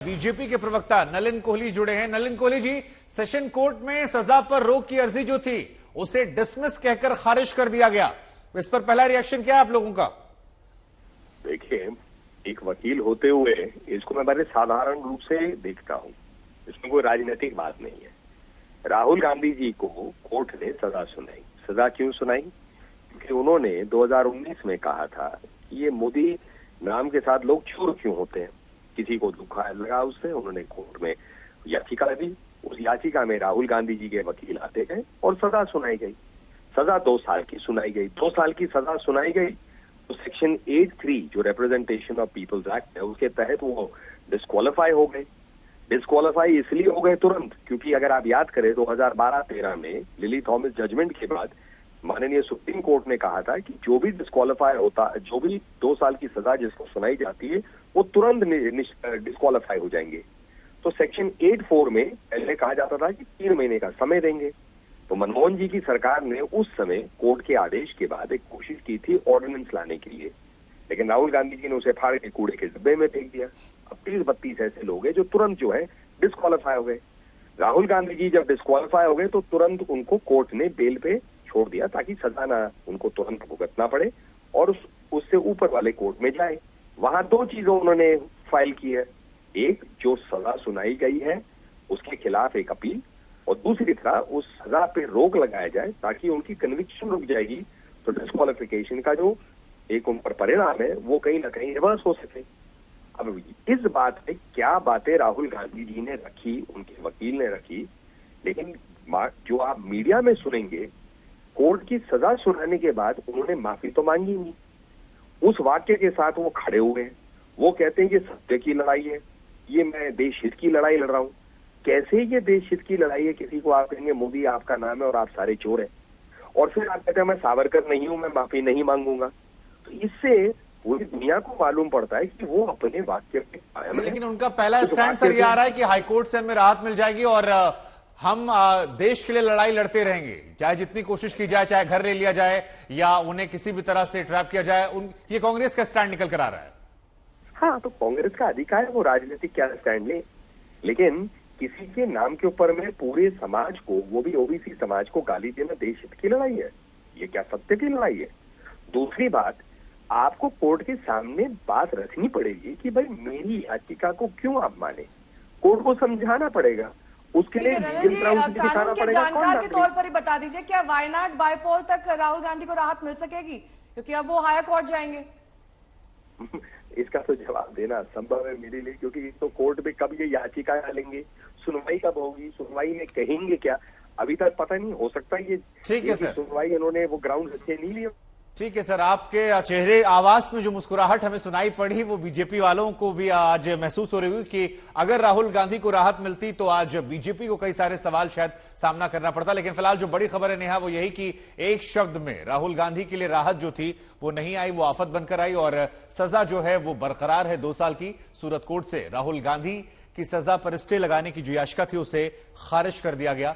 BJP के प्रवक्ता नलिन कोहली जुड़े हैं। नलिन कोहली जी, सेशन कोर्ट में सजा पर रोक की अर्जी जो थी उसे डिसमिस कहकर खारिज कर दिया गया। इस पर पहला रिएक्शन क्या है आप लोगों का? देखिए, एक वकील होते हुए इसको मैं बड़े साधारण रूप से देखता हूं, इसमें कोई राजनीतिक बात नहीं है। राहुल गांधी जी को कोर्ट ने सजा सुनाई। सजा क्यों सुनाई? क्योंकि उन्होंने 2019 में कहा था कि ये मोदी नाम के साथ लोग चोर क्यों होते हैं, किसी को दुखा लगा उससे। उन्होंने कोर्ट में याचिका दी, उस याचिका में राहुल गांधी जी के वकील आते गए और सजा सुनाई गई। सजा 2 साल की सुनाई गई। 2 साल की सजा सुनाई गई तो सेक्शन 8(3 जो रिप्रेजेंटेशन ऑफ पीपल्स एक्ट है उसके तहत वो डिस्क्वालीफाई हो गए। डिस्क्वालीफाई इसलिए हो गए तुरंत क्योंकि अगर आप याद करें 2012-13 में लिली थॉमस जजमेंट के बाद माननीय सुप्रीम कोर्ट ने कहा था कि जो भी डिस्क्वालीफाई होता, जो भी 2 साल की सजा जिसको सुनाई जाती है वो तुरंत डिस्क्वालीफाई हो जाएंगे। तो सेक्शन 8(4 में पहले कहा जाता था कि 3 महीने का समय देंगे। तो मनमोहन जी की सरकार ने उस समय कोर्ट के आदेश के बाद एक कोशिश की थी ऑर्डिनेंस लाने के लिए, लेकिन राहुल गांधी जी ने उसे फाड़ के कूड़े के डिब्बे में फेंक दिया। अब 30-32 ऐसे लोग हैं जो तुरंत जो है डिस्क्वालीफाई हो गए। राहुल गांधी जी जब डिस्क्वालीफाई हो गए तो तुरंत उनको कोर्ट ने बेल पे छोड़ दिया ताकि सजा ना उनको तुरंत भुगतना पड़े और उससे ऊपर वाले कोर्ट में जाए। वहां 2 चीजों उन्होंने फाइल की है, एक जो सजा सुनाई गई है उसके खिलाफ एक अपील, और दूसरी तरह उस सजा पे रोक लगाया जाए ताकि उनकी कन्विक्शन रुक जाएगी तो डिस्क्वालिफिकेशन का जो एक उन पर परिणाम है वो कहीं ना कहीं रिवर्स हो सके। अब इस बात पे क्या बातें राहुल गांधी जी ने रखी, उनके वकील ने रखी, लेकिन जो आप मीडिया में सुनेंगे, कोर्ट की सजा सुनाने के बाद उन्होंने माफी तो मांगी नहीं। उस वाक्य के साथ वो खड़े हुए हैं, वो कहते हैं कि सत्य की लड़ाई है, ये मैं देश हित की लड़ाई लड़ रहा हूं। कैसे ये देश हित की लड़ाई है? किसी को आप कहेंगे मोदी आपका नाम है और आप सारे चोर हैं, और फिर आप कहते हैं मैं सावरकर नहीं हूं, मैं माफी नहीं मांगूंगा। तो इससे पूरी दुनिया को मालूम पड़ता है कि वो अपने वाक्य पे कायम है। लेकिन उनका पहला स्टैंड सर ये आ रहा है कि हाईकोर्ट से हमें राहत मिल जाएगी और हम देश के लिए लड़ाई लड़ते रहेंगे, चाहे जितनी कोशिश की जाए, चाहे घर ले लिया जाए या उन्हें किसी भी तरह से ट्रैप किया जाए। ये कांग्रेस का स्टैंड निकल कर आ रहा है। हाँ, तो कांग्रेस का अधिकार है वो राजनीतिक क्या स्टैंड ले, लेकिन किसी के नाम के ऊपर में पूरे समाज को, वो भी ओबीसी समाज को गाली देना देश हित की लड़ाई है? ये क्या सत्य की लड़ाई है? दूसरी बात, आपको कोर्ट के सामने बात रखनी पड़ेगी कि भाई मेरी याचिका को क्यों आप माने, कोर्ट को समझाना पड़ेगा। उसके लिए कानून के जानकार के तौर पर ही बता दीजिए, क्या वायनाड बाईपोल तक राहुल गांधी को राहत मिल सकेगी? क्योंकि अब वो हायर कोर्ट जाएंगे। इसका तो जवाब देना संभव है मेरे लिए, क्योंकि तो कोर्ट में कब ये याचिका डालेंगे, सुनवाई कब होगी, सुनवाई में कहेंगे क्या, अभी तक पता नहीं। हो सकता है ये ठीक है सर, सुनवाई इन्होंने वो ग्राउंड अच्छे नहीं लिए। ठीक है सर, आपके चेहरे आवाज में जो मुस्कुराहट हमें सुनाई पड़ी वो बीजेपी वालों को भी आज महसूस हो रही हुई कि अगर राहुल गांधी को राहत मिलती तो आज बीजेपी को कई सारे सवाल शायद सामना करना पड़ता। लेकिन फिलहाल जो बड़ी खबर है नेहा वो यही कि एक शब्द में राहुल गांधी के लिए राहत जो थी वो नहीं आई, वो आफत बनकर आई और सजा जो है वो बरकरार है 2 साल की। सूरत कोर्ट से राहुल गांधी की सजा पर स्टे लगाने की जो याचिका थी उसे खारिज कर दिया गया।